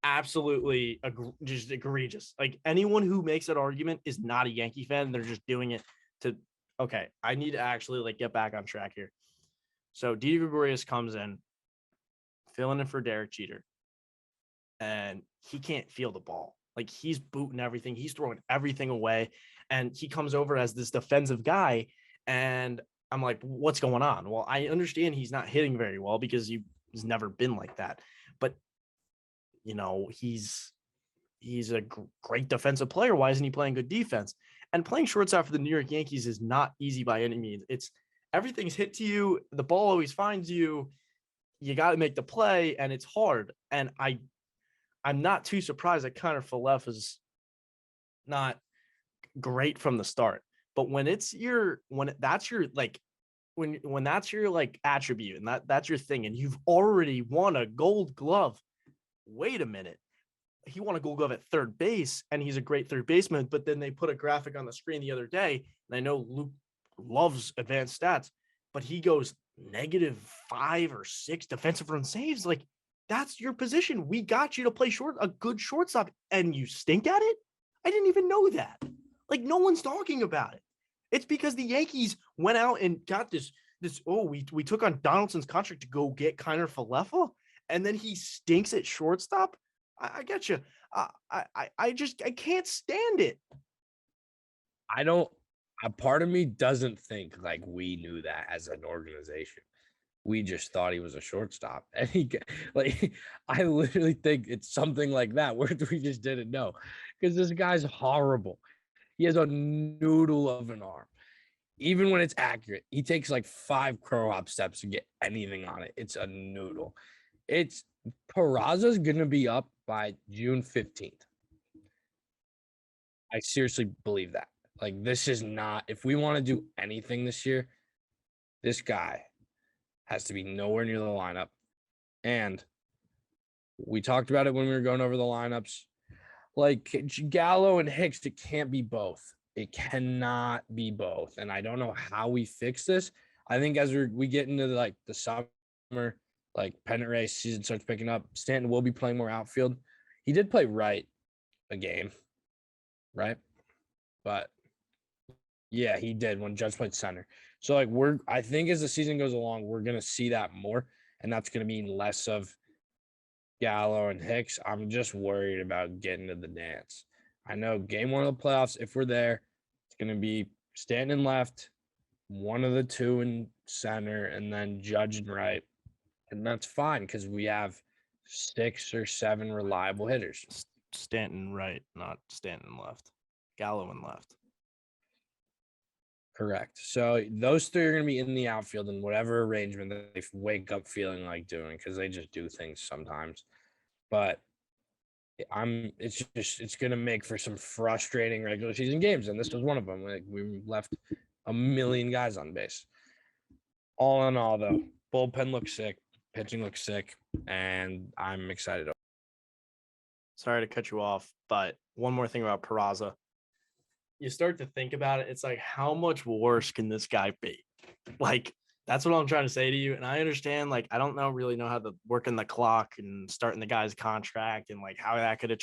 absolutely just egregious. Like, anyone who makes that argument is not a Yankee fan. They're just doing it to. Okay, I need to actually get back on track here. So Didi Gregorius comes in, filling in for Derek Jeter. and he can't feel the ball. Like, he's booting everything. He's throwing everything away. And he comes over as this defensive guy. And I'm like, what's going on? Well, I understand he's not hitting very well because he's never been like that. But, he's a great defensive player. Why isn't he playing good defense? And playing shortstop for the New York Yankees is not easy by any means. It's everything's hit to you. The ball always finds you. You got to make the play, and it's hard. And I'm not too surprised that Kiner-Falefa is not great from the start. But when that's your attribute and that's your thing, and you've already won a Gold Glove. Wait a minute. He won a Gold Glove at third base, and he's a great third baseman. But then they put a graphic on the screen the other day, and I know Luke loves advanced stats, but he goes -5 or 6 defensive run saves. Like, that's your position. We got you to play a good shortstop, and you stink at it. I didn't even know that. Like, no one's talking about it. It's because the Yankees went out and got this. We took on Donaldson's contract to go get Kiner-Falefa, and then he stinks at shortstop. I get you. I can't stand it. I don't. A part of me doesn't think like we knew that as an organization. We just thought he was a shortstop, and I literally think it's something like that where we just didn't know, because this guy's horrible. He has a noodle of an arm. Even when it's accurate, he takes like 5 crow hop steps to get anything on it. It's a noodle. Peraza's gonna be up by June 15th. I seriously believe that. Like, this is not, if we want to do anything this year, this guy has to be nowhere near the lineup. And we talked about it when we were going over the lineups. Like, Gallo and Hicks, it can't be both. It cannot be both. And I don't know how we fix this. I think as we get into the summer, like pennant race season starts picking up, Stanton will be playing more outfield. He did play right a game, right? But yeah, he did when Judge played center. So I think as the season goes along, we're gonna see that more, and that's gonna mean less of Gallo and Hicks. I'm just worried about getting to the dance. I know game 1 of the playoffs, if we're there, it's gonna be Stanton left, one of the two in center, and then Judge and right. And that's fine because we have 6 or 7 reliable hitters. Stanton right, not Stanton left. Gallo and left. Correct. So those 3 are going to be in the outfield in whatever arrangement that they wake up feeling like doing, because they just do things sometimes. But it's going to make for some frustrating regular season games, and this was one of them. We left a million guys on base. All in all, though, bullpen looks sick, pitching looks sick, and I'm excited. Sorry to cut you off, but one more thing about Peraza. You start to think about it, it's like, how much worse can this guy be? Like, that's what I'm trying to say to you. And I understand, like, I don't really know how to work in the clock and starting the guy's contract and like how that could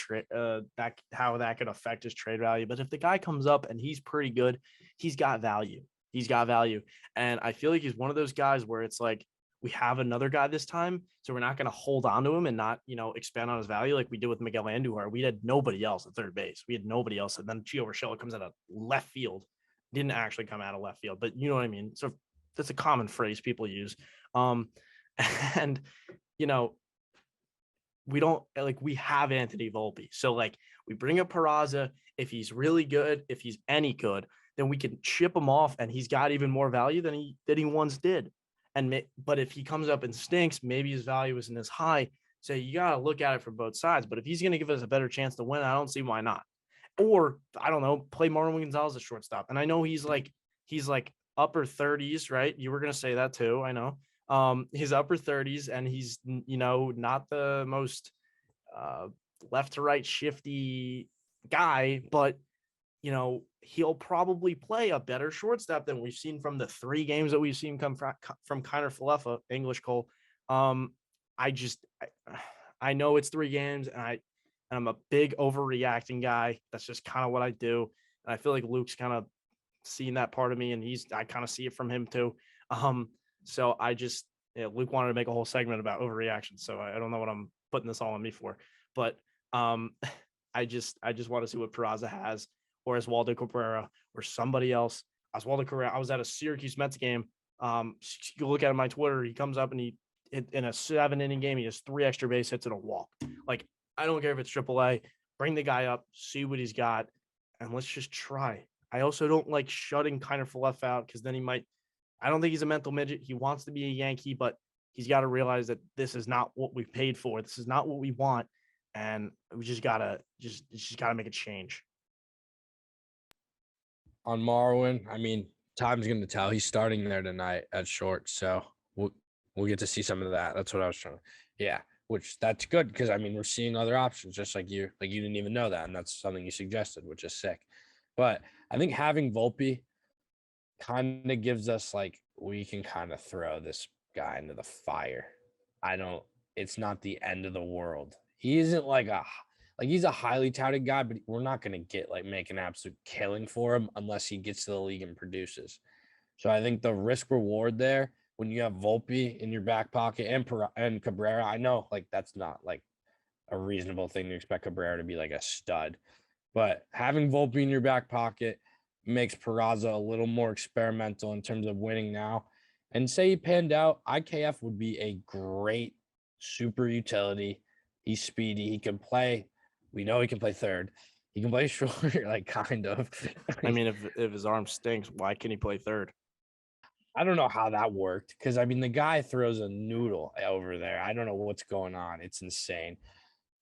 how that could affect his trade value. But if the guy comes up and he's pretty good, he's got value. He's got value. And I feel like he's one of those guys where it's like, we have another guy this time, so we're not going to hold on to him and not, expand on his value like we did with Miguel Andujar. We had nobody else at third base. We had nobody else. And then Gio Urshela comes out of left field. Didn't actually come out of left field, but you know what I mean? So that's a common phrase people use. And, we have Anthony Volpe. So we bring up Peraza. If he's really good, if he's any good, then we can chip him off and he's got even more value than he once did. But if he comes up and stinks, maybe his value isn't as high. So you got to look at it from both sides. But if he's going to give us a better chance to win, I don't see why not. Or, I don't know, play Marwin Gonzalez at shortstop. And I know he's upper 30s, right? You were going to say that too. I know. His upper 30s, and he's, not the most left to right shifty guy, but he'll probably play a better shortstop than we've seen from the 3 games that we've seen come from Kiner-Falefa, English Cole. I know it's 3 games, and I'm a big overreacting guy. That's just kind of what I do. And I feel like Luke's kind of seeing that part of me, and I kind of see it from him too. So Luke wanted to make a whole segment about overreaction. So I don't know what I'm putting this all on me for, But I just want to see what Peraza has, or Oswaldo Cabrera, or somebody else. Oswaldo Cabrera. I was at a Syracuse Mets game. You look at him on Twitter. He comes up and in a 7-inning game, he has 3 extra base hits and a walk. Like, I don't care if it's AAA. Bring the guy up, see what he's got, and let's just try. I also don't like shutting Kiner-Falefa out because then he might. I don't think he's a mental midget. He wants to be a Yankee, but he's got to realize that this is not what we paid for. This is not what we want, and we just gotta make a change. On Marwin, I mean, time's going to tell. He's starting there tonight at short, so we'll get to see some of that. That's what I was trying to. Yeah, which that's good because I mean we're seeing other options, just like you didn't even know that, and that's something you suggested, which is sick. But I think having Volpe kind of gives us like we can kind of throw this guy into the fire. It's not the end of the world. He isn't like he's a highly touted guy, but we're not going to make an absolute killing for him unless he gets to the league and produces. So I think the risk reward there when you have Volpe in your back pocket and Cabrera, I know like that's not like a reasonable thing to expect Cabrera to be like a stud, but having Volpe in your back pocket makes Peraza a little more experimental in terms of winning now. And say he panned out, IKF would be a great super utility. He's speedy. He can play. We know he can play third. He can play short, like kind of. I mean, if his arm stinks, why can't he play third? I don't know how that worked because, I mean, the guy throws a noodle over there. I don't know what's going on. It's insane.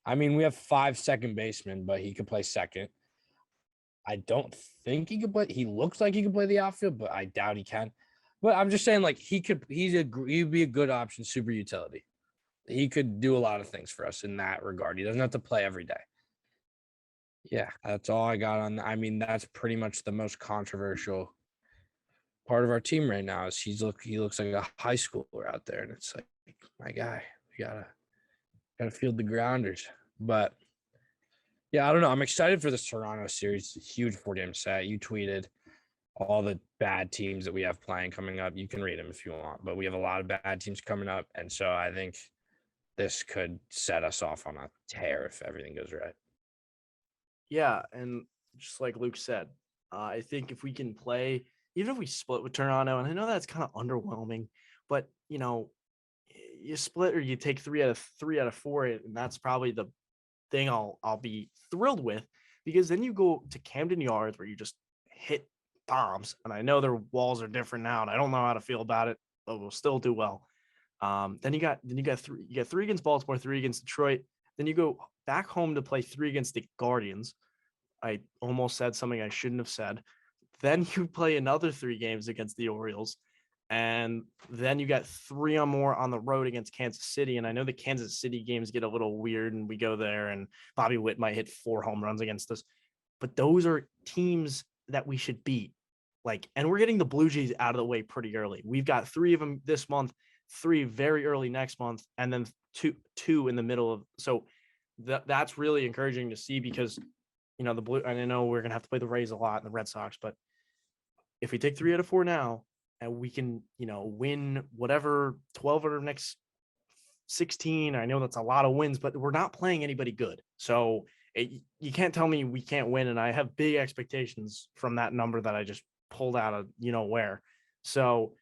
I mean, we have 5 second basemen, but he could play second. I don't think he could play. He looks like he could play the outfield, but I doubt he can. But I'm just saying, like, he'd be a good option, super utility. He could do a lot of things for us in that regard. He doesn't have to play every day. Yeah, that's all I got on. I mean, that's pretty much the most controversial part of our team right now is he looks like a high schooler out there, and it's like, my guy, we gotta field the grounders. But yeah, I don't know. I'm excited for this Toronto series. Huge 4-game set. You tweeted all the bad teams that we have playing coming up. You can read them if you want, but we have a lot of bad teams coming up, and so I think this could set us off on a tear if everything goes right. Yeah, and just like Luke said, I think if we can play, even if we split with Toronto, and I know that's kind of underwhelming, but you split or you take 3 out of 4, and that's probably the thing I'll be thrilled with, because then you go to Camden Yards where you just hit bombs, and I know their walls are different now, and I don't know how to feel about it, but we'll still do well. Then you got 3 against Baltimore, 3 against Detroit. Then you go back home to play 3 against the Guardians. I almost said something I shouldn't have said. Then you play another 3 games against the Orioles. And then you got 3 or more on the road against Kansas City. And I know the Kansas City games get a little weird, and we go there and Bobby Witt might hit 4 home runs against us. But those are teams that we should beat. And we're getting the Blue Jays out of the way pretty early. We've got 3 of them this month, 3 very early next month, and then two in the middle of. So that's really encouraging to see, because the Blue. And I know we're gonna have to play the Rays a lot and the Red Sox, but if we take 3 out of 4 now, and we can win whatever 12 or next 16. I know that's a lot of wins, but we're not playing anybody good. So you can't tell me we can't win. And I have big expectations from that number that I just pulled out of where. So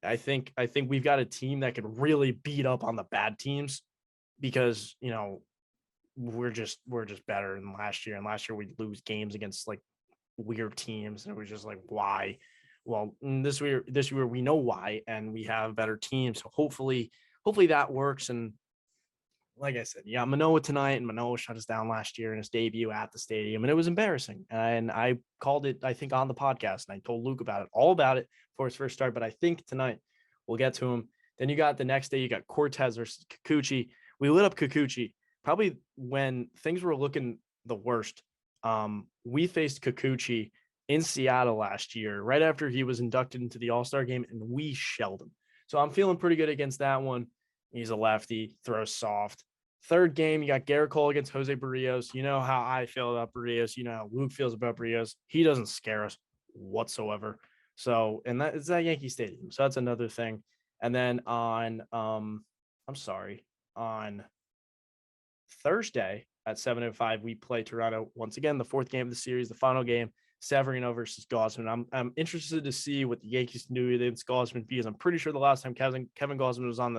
I think we've got a team that can really beat up on the bad teams, because we're just better than last year. And last year we'd lose games against like weird teams, and it was just like, why? Well, this year we know why, and we have better teams. So hopefully that works. And like I said, yeah, Manoah tonight, and Manoah shut us down last year in his debut at the stadium, and it was embarrassing. And I called it, I think, on the podcast, and I told Luke all about it for his first start. But I think tonight we'll get to him. Then you got the next day, you got Cortez versus Kikuchi. We lit up Kikuchi probably when things were looking the worst. We faced Kikuchi in Seattle last year, right after he was inducted into the All-Star game, and we shelled him. So I'm feeling pretty good against that one. He's a lefty, throws soft. Third game, you got Garrett Cole against Jose Barrios. You know how I feel about Barrios. You know how Luke feels about Barrios. He doesn't scare us whatsoever. So, and it's at Yankee Stadium. So that's another thing. And then on Thursday at 7:05, we play Toronto once again, the fourth game of the series, the final game, Severino versus Gausman. I'm interested to see what the Yankees can do against Gausman because I'm pretty sure the last time Kevin Gausman was on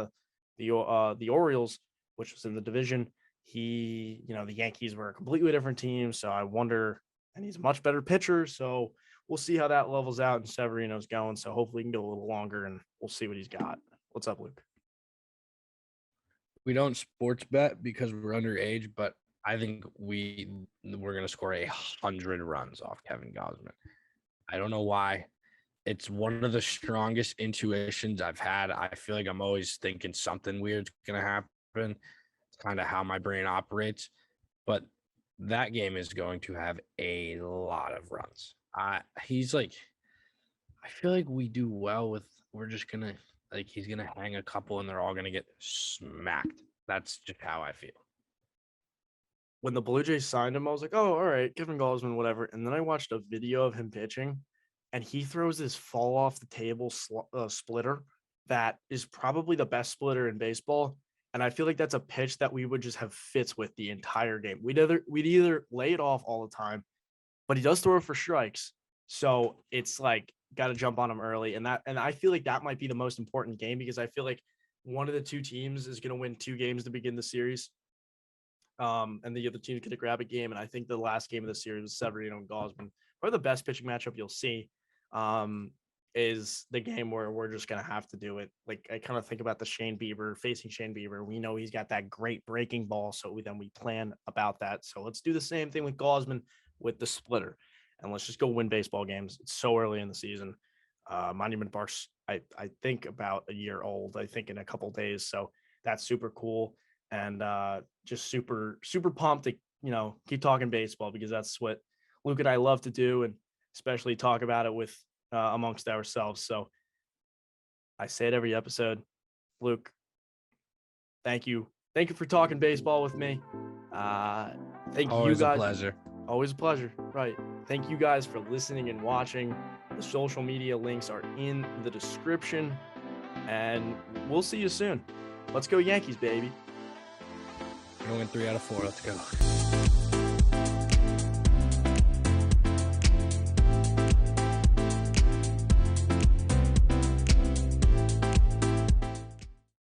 the Orioles, which was in the division, the Yankees were a completely different team. So I wonder, and he's a much better pitcher. So we'll see how that levels out and Severino's going. So hopefully he can go a little longer and we'll see what he's got. What's up, Luke? We don't sports bet because we're underage, but I think we're going to score 100 runs off Kevin Gausman. I don't know why. It's one of the strongest intuitions I've had. I feel like I'm always thinking something weird's going to happen. It's kind of how my brain operates. But that game is going to have a lot of runs. He's like, I feel like we do well with, we're just going to, like, he's going to hang a couple and they're all going to get smacked. That's just how I feel. When the Blue Jays signed him, I was like, oh, all right, Kevin Gausman, whatever. And then I watched a video of him pitching, and he throws this fall off the table splitter that is probably the best splitter in baseball. And I feel like that's a pitch that we would just have fits with the entire game. We'd either lay it off all the time, but he does throw it for strikes. So it's like, got to jump on him early. And I feel like that might be the most important game because I feel like one of the two teams is going to win 2 games to begin the series. And the other team's going to grab a game. And I think the last game of the series was Severino and Gausman. Probably the best pitching matchup you'll see is the game where we're just going to have to do it. Like, I kind of think about facing Shane Bieber. We know he's got that great breaking ball. So we plan about that. So let's do the same thing with Gausman with the splitter. And let's just go win baseball games. It's so early in the season. Monument Park's, I think, about a year old, I think, in a couple days. So that's super cool. And just super, super pumped to, keep talking baseball because that's what Luke and I love to do, and especially talk about it with amongst ourselves. So I say it every episode. Luke, thank you. Thank you for talking baseball with me. Thank Always you guys. a pleasure. Always a pleasure. Right. Thank you guys for listening and watching. The social media links are in the description, and we'll see you soon. Let's go Yankees, baby. We're going 3 out of 4. Let's go.